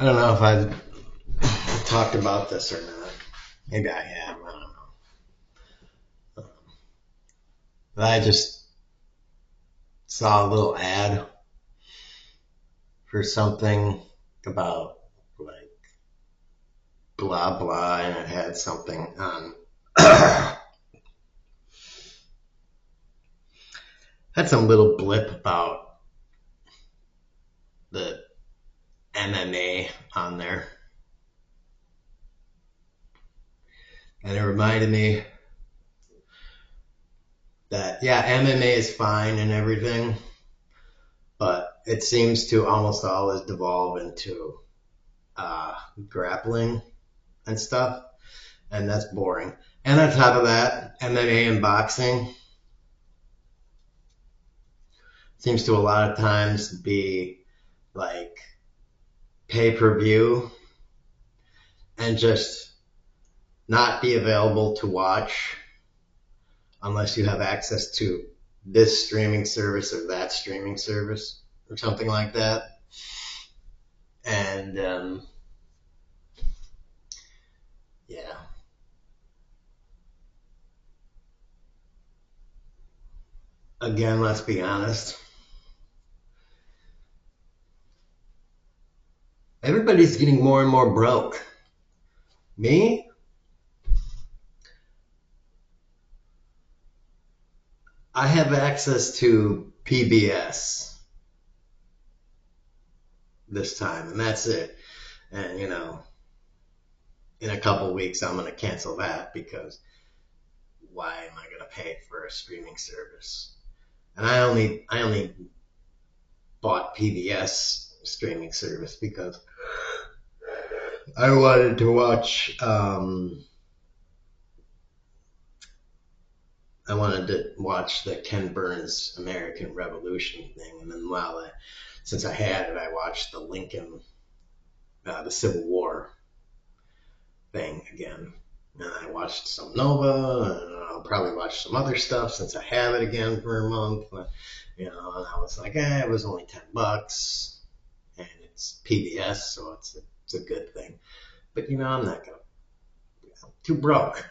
I don't know if I've talked about this or not. Maybe I have. I don't know. But I just saw a little ad for something about like blah blah, and it had something on. Had some little blip about the MMA on there, and it reminded me that yeah, MMA is fine and everything, but it seems to almost always devolve into grappling and stuff, and that's boring. And on top of that, MMA and boxing seems to a lot of times be like pay per view and just not be available to watch unless you have access to this streaming service or that streaming service or something like that. And yeah, again, let's be honest. Everybody's getting more and more broke. Me, I have access to PBS this time, and that's it. And in a couple weeks, I'm going to cancel that because why am I going to pay for a streaming service? And I only bought PBS streaming service because I wanted to watch the Ken Burns American Revolution thing, and then since I had it, I watched the the Civil War thing again. And I watched some Nova, and I'll probably watch some other stuff since I have it again for a month. And I was like, it was only $10, and it's PBS, so it's a good thing. But I'm not gonna, too broke.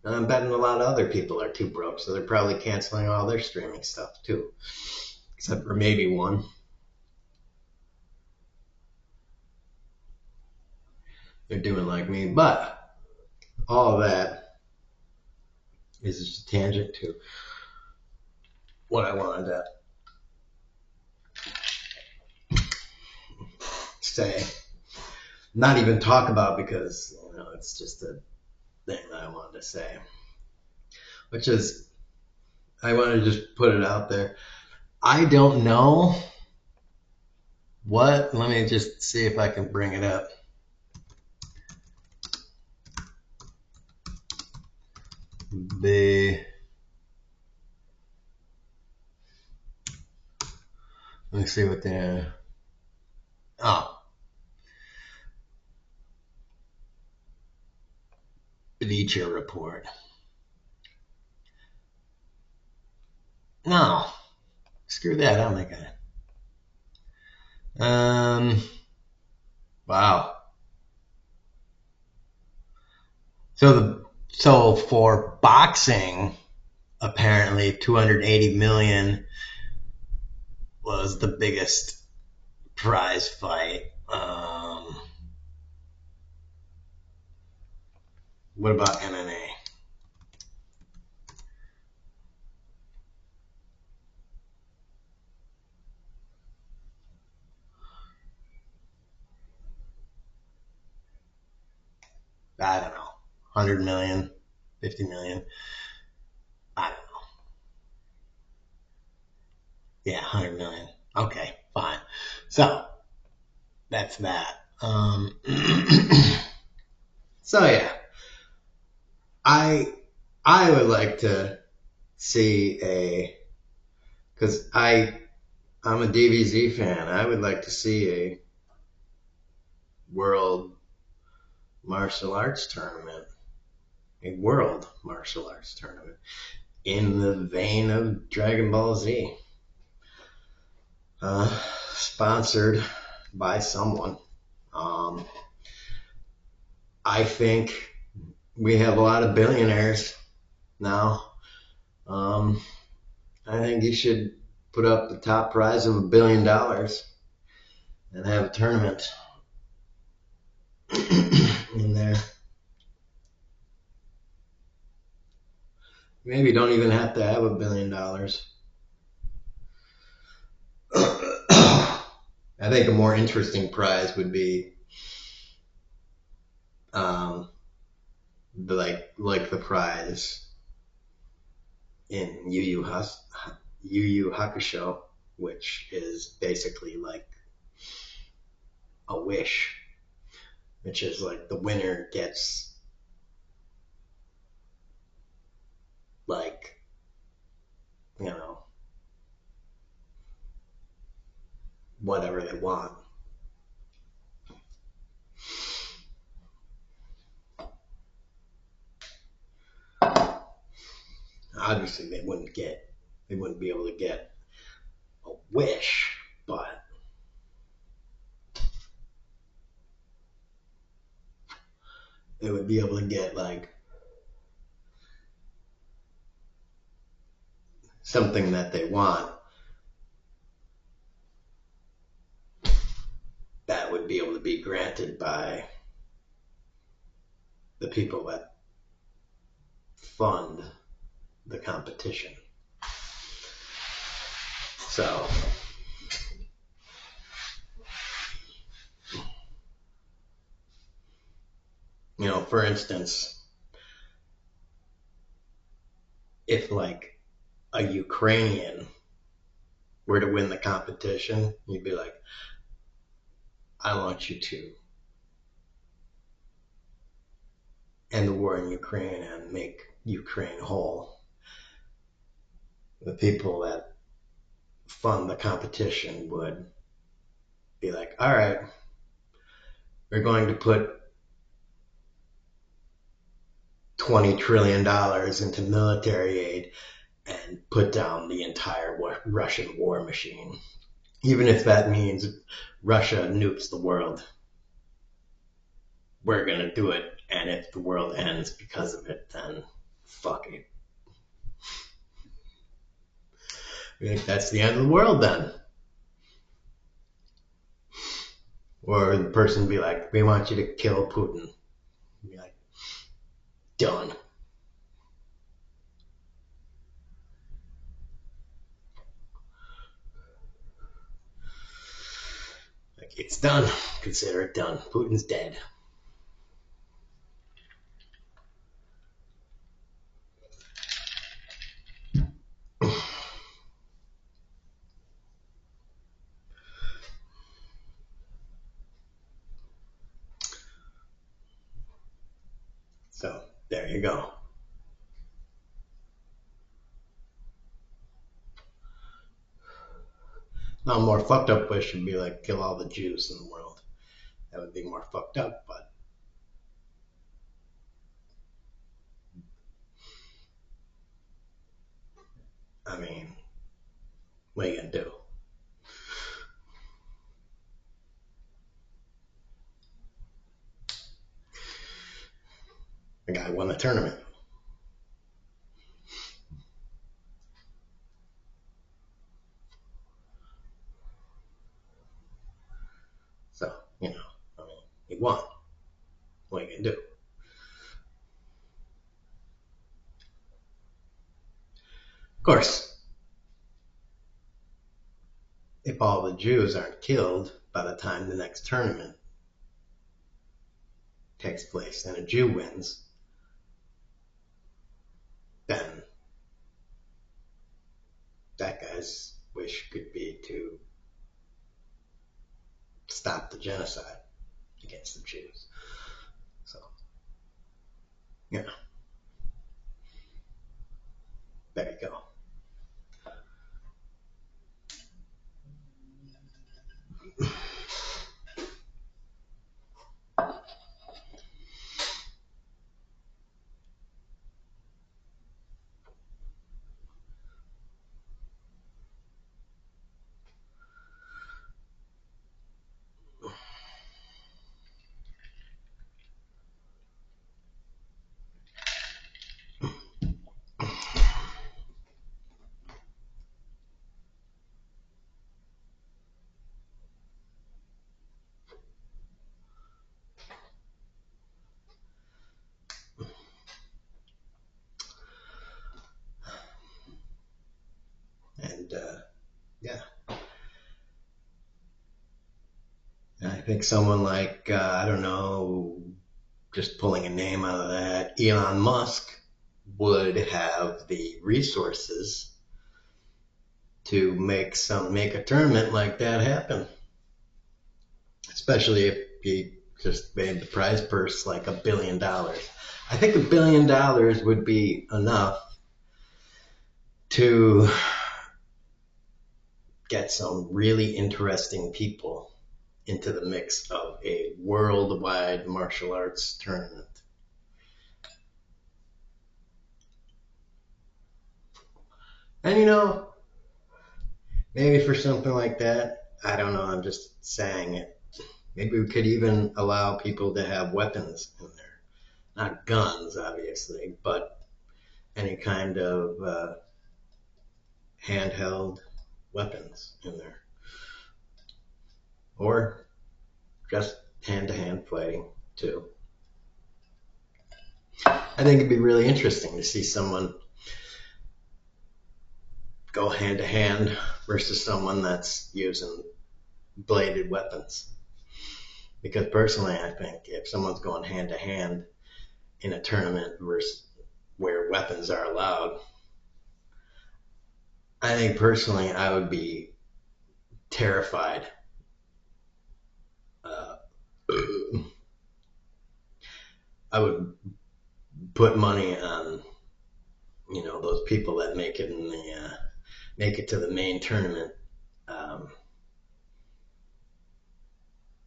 And I'm betting a lot of other people are too broke, so they're probably canceling all their streaming stuff too, except for maybe one. They're doing like me, but all of that is just a tangent to what I wanted to say. Not even talk about because it's just a thing that I wanted to say, which is I want to just put it out there. I don't know what. Let me just see if I can bring it up. Let me see what they're. Oh, Bleacher Report. No, screw that. I'll make it. Wow. So for boxing, apparently 280 million was the biggest prize fight. What about MMA? I don't know. 100 million, 50 million. I don't know. Yeah, 100 million. Okay, fine. So that's that. So yeah, I I would like to see because I'm a DBZ fan. I would like to see a world martial arts tournament, a world martial arts tournament in the vein of Dragon Ball Z, sponsored by someone. Um, I think we have a lot of billionaires now. Um, I think you should put up the top prize of $1 billion and have a tournament in there. Maybe don't even have to have $1 billion. I think a more interesting prize would be um, like the prize in Yu Yu Hakusho, which is basically like a wish, which is like the winner gets like, you know, whatever they want. Obviously they wouldn't be able to get a wish, but they would be able to get like something that they want that would be able to be granted by the people that fund the competition. So, for instance, if like a Ukrainian were to win the competition, you'd be like, I want you to end the war in Ukraine and make Ukraine whole. The people that fund the competition would be like, all right, we're going to put $20 trillion into military aid and put down the entire Russian war machine. Even if that means Russia nukes the world, we're going to do it. And if the world ends because of it, then fuck it. We think that's the end of the world then. Or the person would be like, we want you to kill Putin. Be like, done. Like, it's done. Consider it done. Putin's dead. So, there you go. Now, a more fucked up wish would be like, kill all the Jews in the world. That would be more fucked up, but I mean, what are you gonna do? The guy won the tournament. So, I mean, he won. What are you gonna do? Of course, if all the Jews aren't killed by the time the next tournament takes place and a Jew wins, then that guy's wish could be to stop the genocide against the Jews. So, there you go. I think someone like, I don't know, just pulling a name out of that, Elon Musk would have the resources to make a tournament like that happen. Especially if he just made the prize purse like $1 billion. I think $1 billion would be enough to get some really interesting people into the mix of a worldwide martial arts tournament. And maybe for something like that, I don't know, I'm just saying it. Maybe we could even allow people to have weapons in there. Not guns, obviously, but any kind of handheld weapons in there. Or just hand to hand fighting, too. I think it'd be really interesting to see someone go hand to hand versus someone that's using bladed weapons. Because personally, I think if someone's going hand to hand in a tournament versus where weapons are allowed, I think personally I would be terrified. Uh, I would put money on those people that make it to the main tournament um,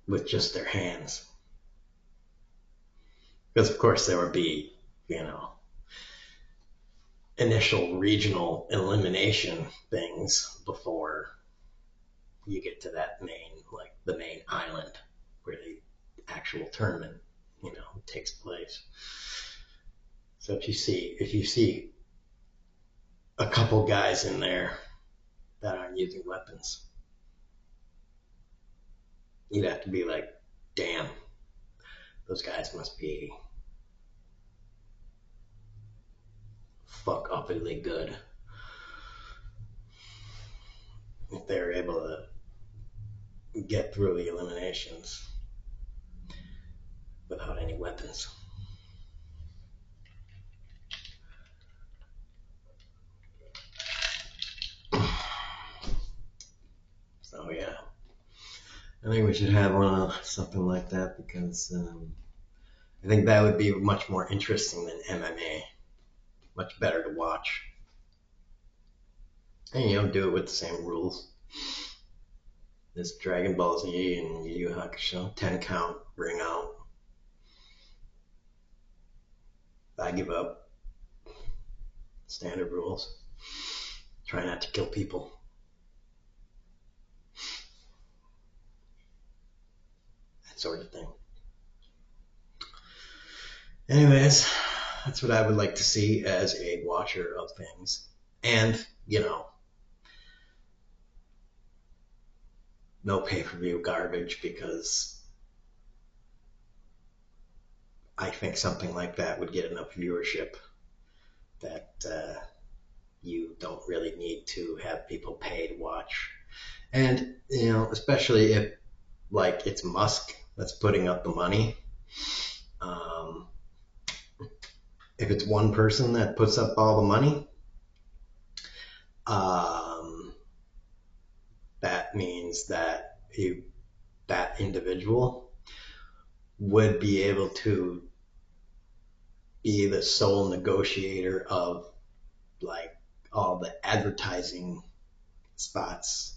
with just their hands, because of course there would be initial regional elimination things before you get to that the main island where the actual tournament takes place. So if you see a couple guys in there that aren't using weapons, you'd have to be like, damn, those guys must be fuck uppity good if they're able to get through the eliminations without any weapons. So yeah, I think we should have something like that because I think that would be much more interesting than MMA. Much better to watch, and do it with the same rules. This Dragon Ball Z and Yu Yu Hakusho, 10 count, ring out. I give up. Standard rules. Try not to kill people. That sort of thing. Anyways, that's what I would like to see as a watcher of things. And, no pay-per-view garbage, because I think something like that would get enough viewership that you don't really need to have people pay to watch. And, especially if, like, it's Musk that's putting up the money. Um, if it's one person that puts up all the money, um, that means that that individual would be able to be the sole negotiator of like all the advertising spots.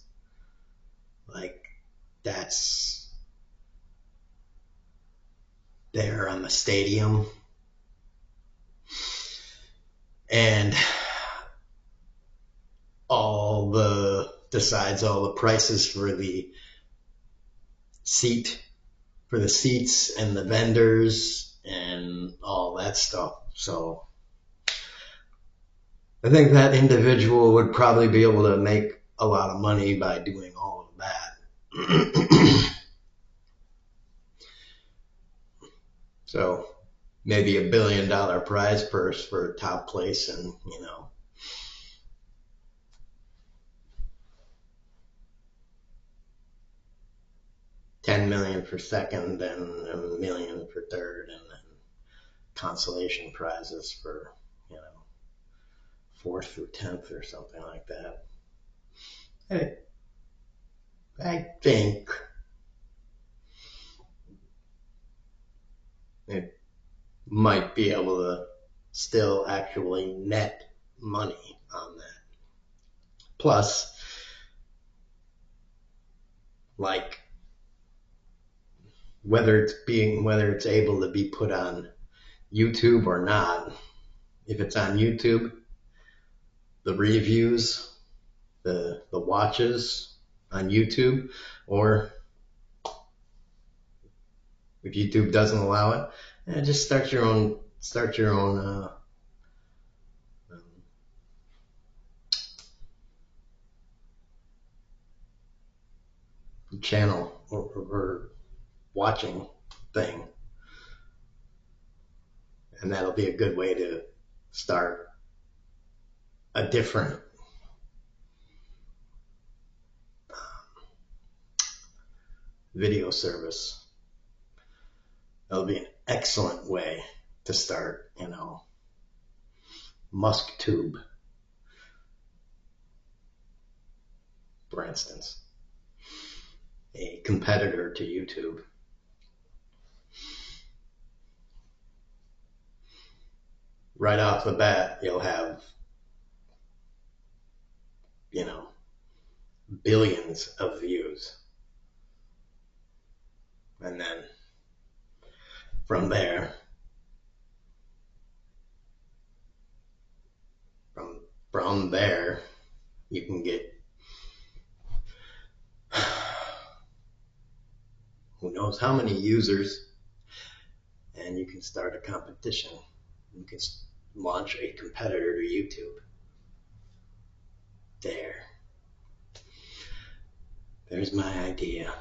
Like that's there on the stadium, and decides all the prices seat for the seats and the vendors and all that stuff. So I think that individual would probably be able to make a lot of money by doing all of that. So maybe $1 billion prize purse for top place, and 10 million for second and a million for third, and then consolation prizes for, you know, fourth through 10th or something like that. I think it might be able to still actually net money on that. Plus, like, whether it's able to be put on YouTube or not, if it's on YouTube, the reviews, the watches on YouTube, or if YouTube doesn't allow it, just start your own um, channel or watching thing, and that'll be a good way to start a different video service. That'll be an excellent way to start, you know, MuskTube, for instance, a competitor to YouTube. Right off the bat, you'll have, you know, billions of views. And then from there, from there, you can get who knows how many users, and you can start a competition. You can launch a competitor to YouTube. There's my idea.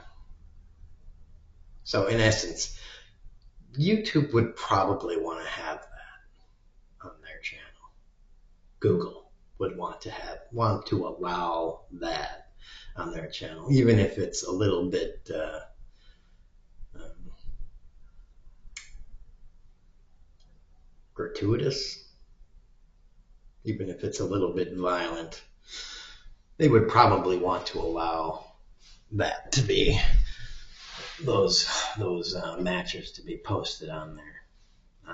So in essence, YouTube would probably want to have that on their channel. Google would want to allow that on their channel, even if it's a little bit um, gratuitous, even if it's a little bit violent. They would probably want to allow that to be those matches to be posted on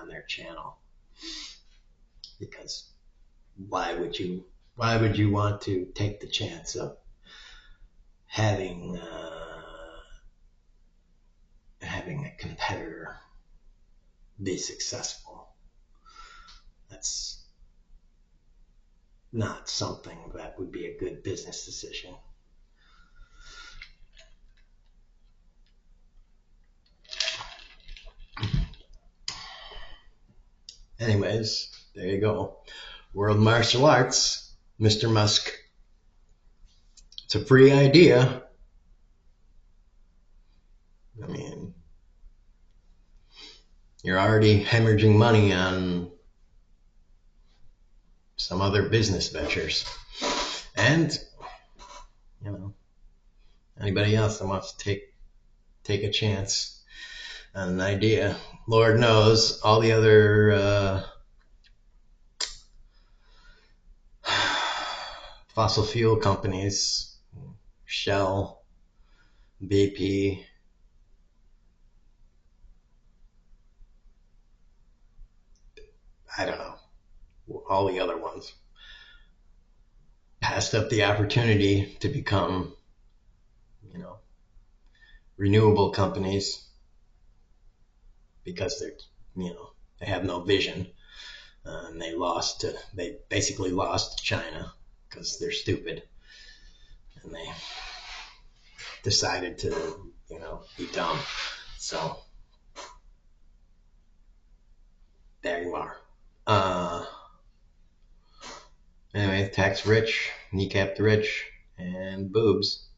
their channel, because why would you want to take the chance of having a competitor be successful? That's not something that would be a good business decision. Anyways, there you go. World Martial Arts, Mr. Musk. It's a free idea. I mean, you're already hemorrhaging money on some other business ventures. And, you know, anybody else that wants to take a chance on an idea, Lord knows all the other fossil fuel companies, Shell, BP, I don't know, all the other ones, passed up the opportunity to become, you know, renewable companies because they have no vision, and they basically lost to China because they're stupid, and they decided to, be dumb. So there you are. Anyway, tax rich, kneecap the rich, and boobs.